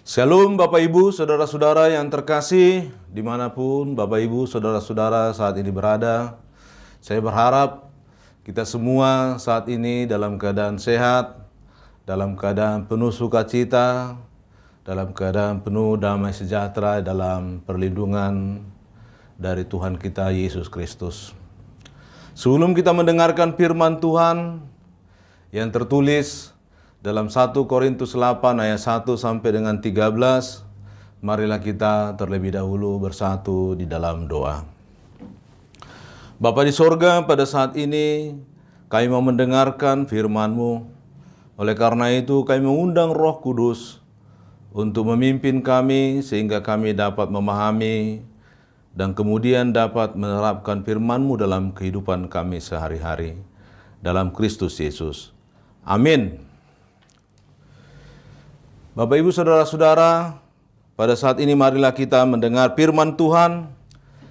Shalom Bapak Ibu, Saudara-saudara yang terkasih, dimanapun Bapak Ibu, Saudara-saudara saat ini berada. Saya berharap kita semua saat ini dalam keadaan sehat, dalam keadaan penuh sukacita, dalam keadaan penuh damai sejahtera, dalam perlindungan dari Tuhan kita Yesus Kristus. Sebelum kita mendengarkan firman Tuhan yang tertulis dalam 1 Korintus 8 ayat 1 sampai dengan 13, marilah kita terlebih dahulu bersatu di dalam doa. Bapa di sorga, pada saat ini kami mau mendengarkan firman-Mu. Oleh karena itu kami mengundang Roh Kudus untuk memimpin kami sehingga kami dapat memahami dan kemudian dapat menerapkan firman-Mu dalam kehidupan kami sehari-hari. Dalam Kristus Yesus. Amin. Bapak Ibu Saudara-saudara, pada saat ini marilah kita mendengar firman Tuhan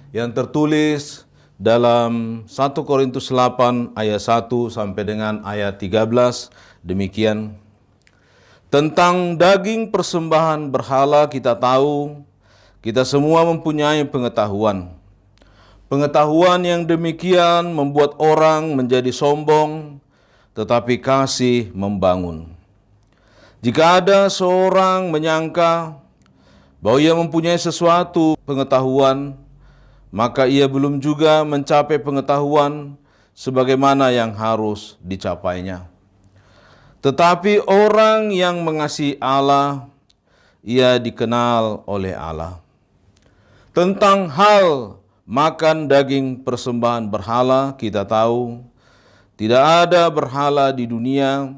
yang tertulis dalam 1 Korintus 8 ayat 1 sampai dengan ayat 13. Demikian. Tentang daging persembahan berhala kita tahu, kita semua mempunyai pengetahuan. Pengetahuan yang demikian membuat orang menjadi sombong, tetapi kasih membangun. Jika ada seorang menyangka bahwa ia mempunyai sesuatu pengetahuan, maka ia belum juga mencapai pengetahuan sebagaimana yang harus dicapainya. Tetapi orang yang mengasihi Allah, ia dikenal oleh Allah. Tentang hal makan daging persembahan berhala, kita tahu tidak ada berhala di dunia,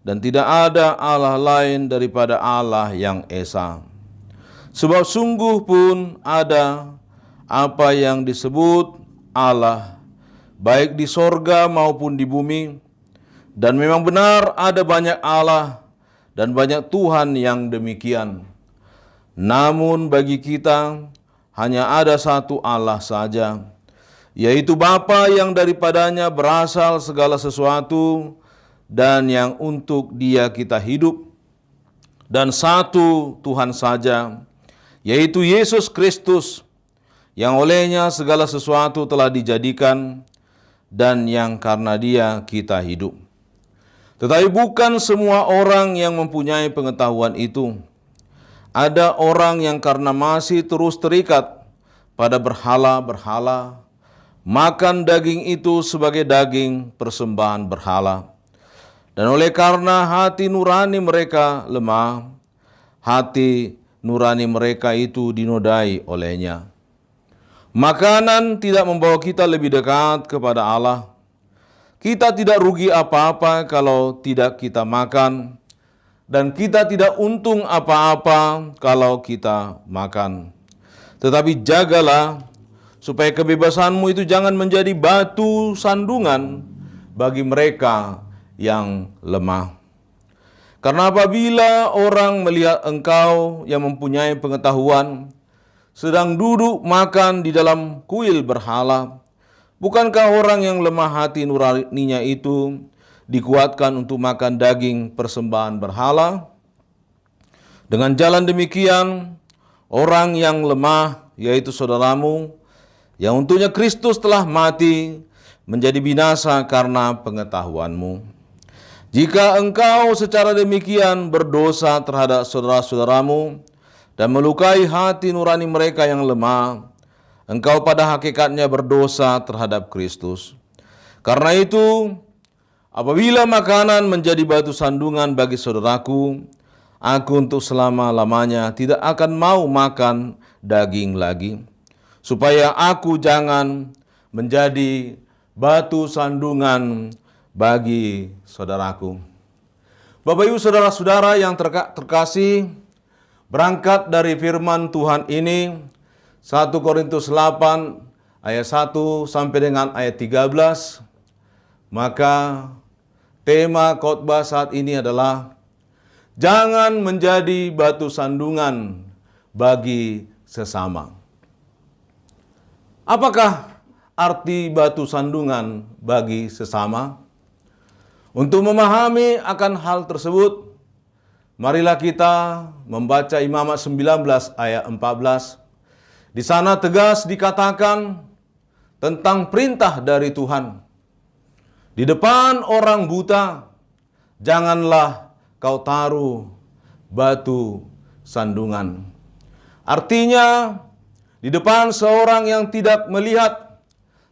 dan tidak ada Allah lain daripada Allah yang Esa. Sebab sungguh pun ada apa yang disebut Allah, baik di sorga maupun di bumi. Dan memang benar ada banyak Allah dan banyak Tuhan yang demikian. Namun bagi kita hanya ada satu Allah saja, yaitu Bapa yang daripadanya berasal segala sesuatu, dan yang untuk Dia kita hidup, dan satu Tuhan saja, yaitu Yesus Kristus, yang olehnya segala sesuatu telah dijadikan, dan yang karena Dia kita hidup. Tetapi bukan semua orang yang mempunyai pengetahuan itu. Ada orang yang karena masih terus terikat pada berhala-berhala, makan daging itu sebagai daging persembahan berhala. Dan oleh karena hati nurani mereka lemah, hati nurani mereka itu dinodai olehnya. Makanan tidak membawa kita lebih dekat kepada Allah. Kita tidak rugi apa-apa kalau tidak kita makan, dan kita tidak untung apa-apa kalau kita makan. Tetapi jagalah supaya kebebasanmu itu jangan menjadi batu sandungan bagi mereka yang lemah. Karena apabila orang melihat engkau yang mempunyai pengetahuan sedang duduk makan di dalam kuil berhala, bukankah orang yang lemah hati nuraninya itu dikuatkan untuk makan daging persembahan berhala? Dengan jalan demikian, orang yang lemah, yaitu saudaramu, yang untuknya Kristus telah mati, menjadi binasa karena pengetahuanmu. Jika engkau secara demikian berdosa terhadap saudara-saudaramu dan melukai hati nurani mereka yang lemah, engkau pada hakikatnya berdosa terhadap Kristus. Karena itu, apabila makanan menjadi batu sandungan bagi saudaraku, aku untuk selama-lamanya tidak akan mau makan daging lagi, supaya aku jangan menjadi batu sandungan bagi saudaraku. Bapak Ibu Saudara-saudara yang terkasih, berangkat dari firman Tuhan ini, 1 Korintus 8 ayat 1 sampai dengan ayat 13, maka tema khotbah saat ini adalah jangan menjadi batu sandungan bagi sesama. Apakah arti batu sandungan bagi sesama? Untuk memahami akan hal tersebut, marilah kita membaca Imamat 19 ayat 14. Di sana tegas dikatakan tentang perintah dari Tuhan. Di depan orang buta, janganlah kau taruh batu sandungan. Artinya, di depan seorang yang tidak melihat,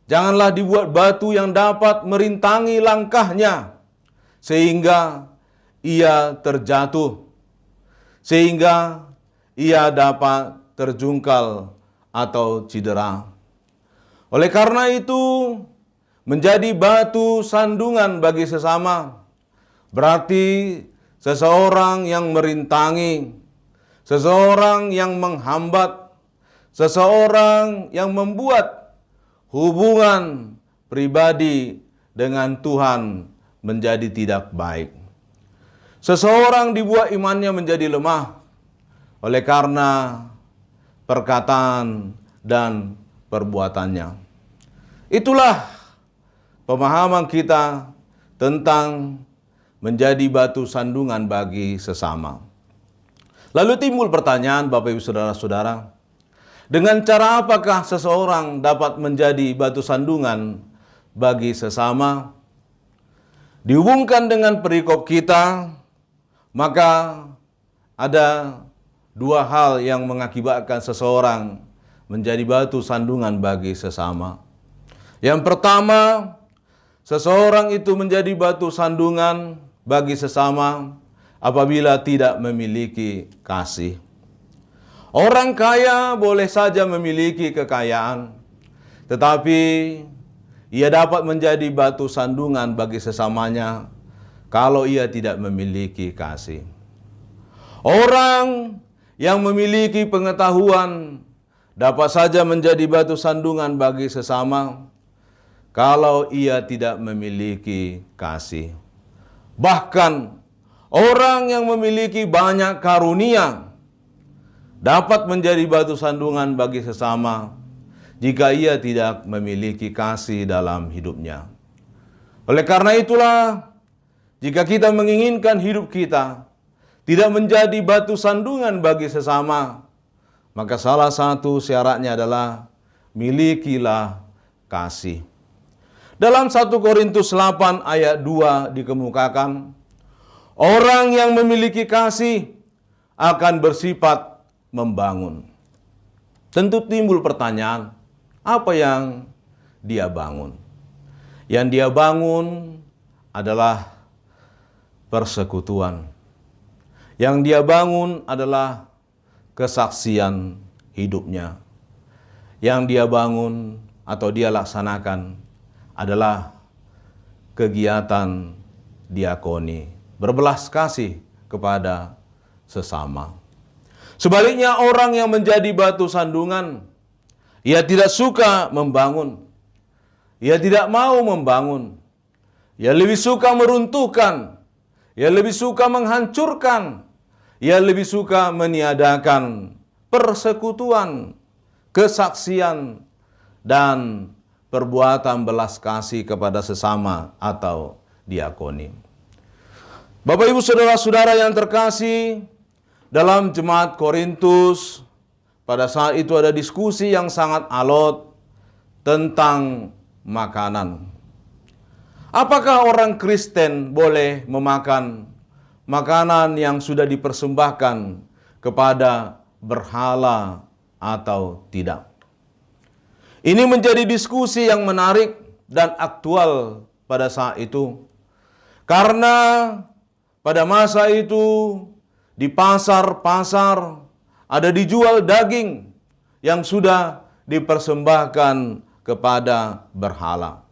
janganlah dibuat batu yang dapat merintangi langkahnya, sehingga ia terjatuh, sehingga ia dapat terjungkal atau cedera. Oleh karena itu, menjadi batu sandungan bagi sesama berarti seseorang yang merintangi, seseorang yang menghambat, seseorang yang membuat hubungan pribadi dengan Tuhan menjadi tidak baik. Seseorang dibuat imannya menjadi lemah oleh karena perkataan dan perbuatannya. Itulah pemahaman kita tentang menjadi batu sandungan bagi sesama. Lalu timbul pertanyaan, Bapak Ibu Saudara-saudara, dengan cara apakah seseorang dapat menjadi batu sandungan bagi sesama? Dihubungkan dengan perikop kita, maka ada dua hal yang mengakibatkan seseorang menjadi batu sandungan bagi sesama. Yang pertama, seseorang itu menjadi batu sandungan bagi sesama apabila tidak memiliki kasih. Orang kaya boleh saja memiliki kekayaan, tetapi ia dapat menjadi batu sandungan bagi sesamanya kalau ia tidak memiliki kasih. Orang yang memiliki pengetahuan dapat saja menjadi batu sandungan bagi sesama kalau ia tidak memiliki kasih. Bahkan orang yang memiliki banyak karunia dapat menjadi batu sandungan bagi sesama jika ia tidak memiliki kasih dalam hidupnya. Oleh karena itulah, jika kita menginginkan hidup kita tidak menjadi batu sandungan bagi sesama, maka salah satu syaratnya adalah milikilah kasih. Dalam 1 Korintus 8 ayat 2 dikemukakan, orang yang memiliki kasih akan bersifat membangun. Tentu timbul pertanyaan, apa yang dia bangun? Yang dia bangun adalah persekutuan. Yang dia bangun adalah kesaksian hidupnya. Yang dia bangun atau dia laksanakan adalah kegiatan diakoni, berbelas kasih kepada sesama. Sebaliknya, orang yang menjadi batu sandungan, ia tidak suka membangun. Ia tidak mau membangun. Ia lebih suka meruntuhkan. Ia lebih suka menghancurkan. Ia lebih suka meniadakan persekutuan, kesaksian, dan perbuatan belas kasih kepada sesama atau diakoni. Bapak Ibu Saudara-saudara yang terkasih, dalam jemaat Korintus, pada saat itu ada diskusi yang sangat alot tentang makanan. Apakah orang Kristen boleh memakan makanan yang sudah dipersembahkan kepada berhala atau tidak? Ini menjadi diskusi yang menarik dan aktual pada saat itu. Karena pada masa itu di pasar-pasar ada dijual daging yang sudah dipersembahkan kepada berhala.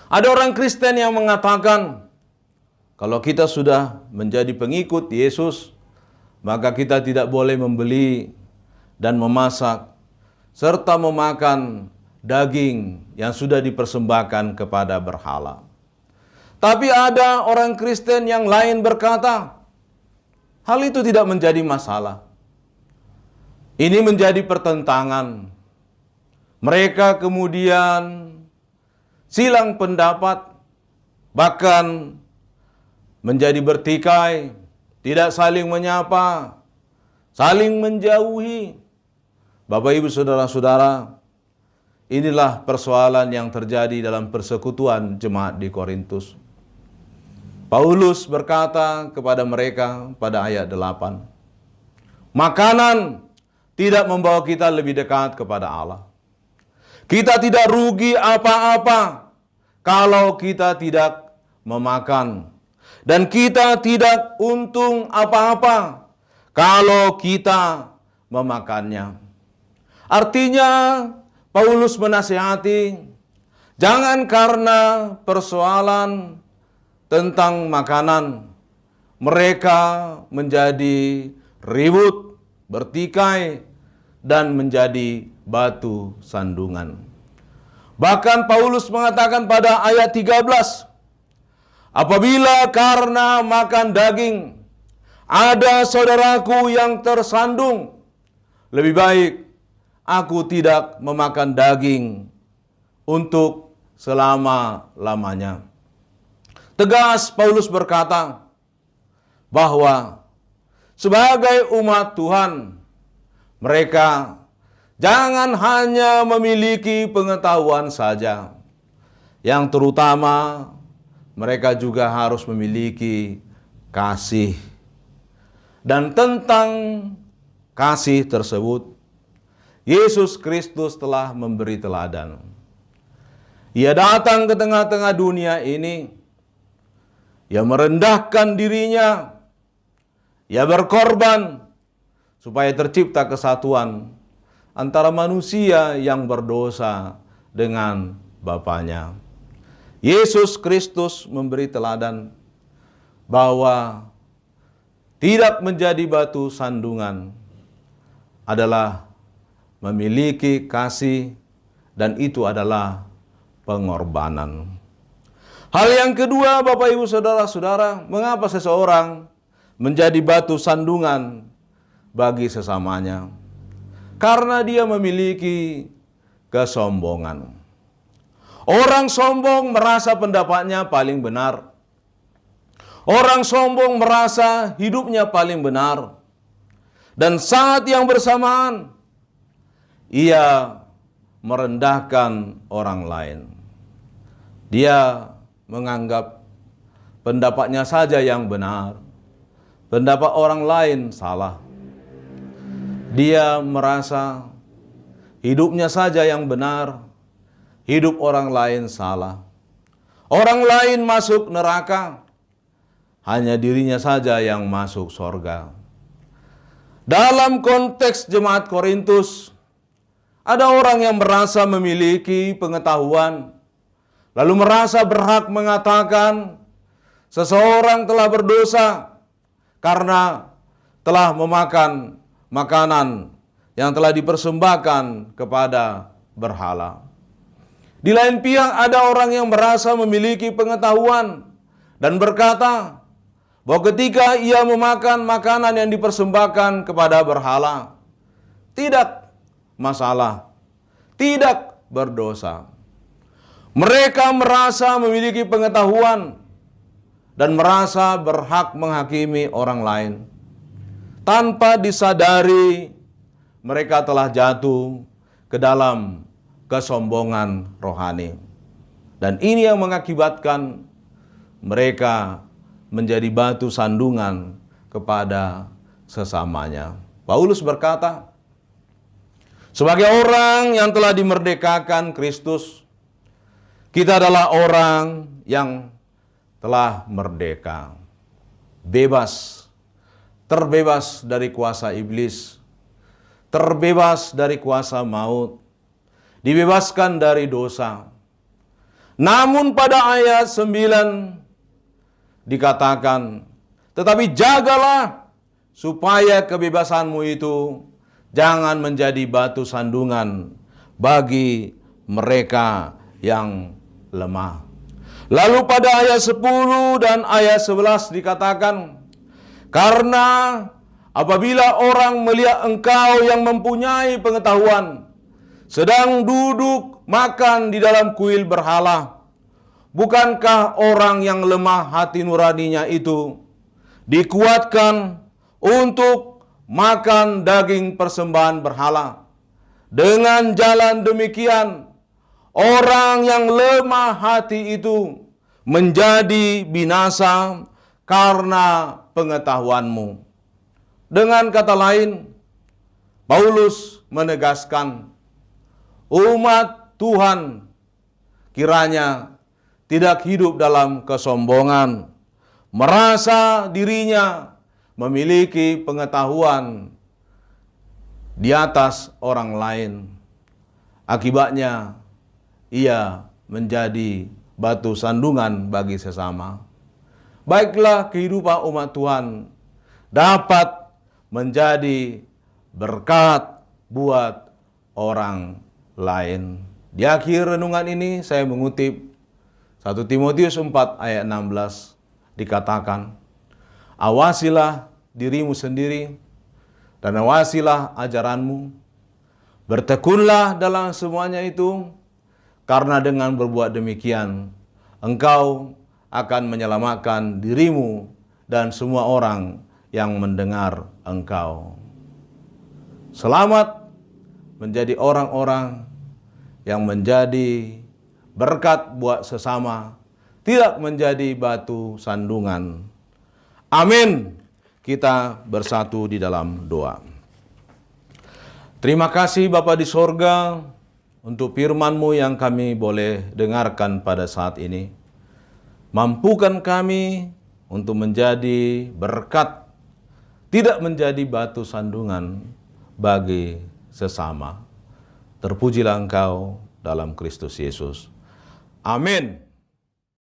Ada orang Kristen yang mengatakan, kalau kita sudah menjadi pengikut Yesus, maka kita tidak boleh membeli dan memasak serta memakan daging yang sudah dipersembahkan kepada berhala. Tapi ada orang Kristen yang lain berkata, hal itu tidak menjadi masalah. Ini menjadi pertentangan. Mereka kemudian silang pendapat, bahkan menjadi bertikai tidak saling menyapa, saling menjauhi. Bapak, Ibu, saudara-saudara, inilah persoalan yang terjadi dalam persekutuan jemaat di Korintus. Paulus berkata kepada mereka pada ayat 8, makanan tidak membawa kita lebih dekat kepada Allah. Kita tidak rugi apa-apa kalau kita tidak memakan. Dan kita tidak untung apa-apa kalau kita memakannya. Artinya, Paulus menasihati, jangan karena persoalan tentang makanan mereka menjadi ribut, bertikai, dan menjadi batu sandungan. Bahkan Paulus mengatakan pada ayat 13, apabila karena makan daging ada saudaraku yang tersandung, lebih baik aku tidak memakan daging untuk selama-lamanya. Tegas Paulus berkata bahwa sebagai umat Tuhan, mereka jangan hanya memiliki pengetahuan saja. Yang terutama, mereka juga harus memiliki kasih. Dan tentang kasih tersebut, Yesus Kristus telah memberi teladan. Ia datang ke tengah-tengah dunia ini. Ia merendahkan dirinya. Ia berkorban supaya tercipta kesatuan antara manusia yang berdosa dengan Bapaknya. Yesus Kristus memberi teladan bahwa tidak menjadi batu sandungan adalah memiliki kasih, dan itu adalah pengorbanan. Hal yang kedua, Bapak, Ibu, saudara-saudara, mengapa seseorang menjadi batu sandungan bagi sesamanya? Karena dia memiliki kesombongan. Orang sombong merasa pendapatnya paling benar. Orang sombong merasa hidupnya paling benar. Dan saat yang bersamaan, ia merendahkan orang lain. Dia menganggap pendapatnya saja yang benar, pendapat orang lain salah. Dia merasa hidupnya saja yang benar, hidup orang lain salah. Orang lain masuk neraka, hanya dirinya saja yang masuk surga. Dalam konteks jemaat Korintus, ada orang yang merasa memiliki pengetahuan, lalu merasa berhak mengatakan seseorang telah berdosa karena telah memakan makanan yang telah dipersembahkan kepada berhala. Di lain pihak ada orang yang merasa memiliki pengetahuan dan berkata bahwa ketika ia memakan makanan yang dipersembahkan kepada berhala, tidak masalah, tidak berdosa. Mereka merasa memiliki pengetahuan dan merasa berhak menghakimi orang lain. Tanpa disadari, mereka telah jatuh ke dalam kesombongan rohani. Dan ini yang mengakibatkan mereka menjadi batu sandungan kepada sesamanya. Paulus berkata, sebagai orang yang telah dimerdekakan Kristus, kita adalah orang yang telah merdeka, bebas, terbebas dari kuasa iblis, terbebas dari kuasa maut, dibebaskan dari dosa. Namun pada ayat 9 dikatakan, tetapi jagalah supaya kebebasanmu itu jangan menjadi batu sandungan bagi mereka yang lemah. Lalu pada ayat 10 dan ayat 11 dikatakan, karena apabila orang melihat engkau yang mempunyai pengetahuan sedang duduk makan di dalam kuil berhala, bukankah orang yang lemah hati nuraninya itu dikuatkan untuk makan daging persembahan berhala. Dengan jalan demikian, orang yang lemah hati itu menjadi binasa karena pengetahuanmu. Dengan kata lain, Paulus menegaskan, umat Tuhan kiranya tidak hidup dalam kesombongan, merasa dirinya memiliki pengetahuan di atas orang lain. Akibatnya, ia menjadi batu sandungan bagi sesama. Baiklah kehidupan umat Tuhan dapat menjadi berkat buat orang lain. Di akhir renungan ini saya mengutip 1 Timotius 4 ayat 16 dikatakan, awasilah dirimu sendiri dan awasilah ajaranmu. Bertekunlah dalam semuanya itu, karena dengan berbuat demikian engkau akan menyelamatkan dirimu dan semua orang yang mendengar engkau. Selamat menjadi orang-orang yang menjadi berkat buat sesama, tidak menjadi batu sandungan. Amin. Kita bersatu di dalam doa. Terima kasih Bapa di sorga untuk firman-Mu yang kami boleh dengarkan pada saat ini. Mampukan kami untuk menjadi berkat, tidak menjadi batu sandungan bagi sesama. Terpujilah Engkau dalam Kristus Yesus. Amin.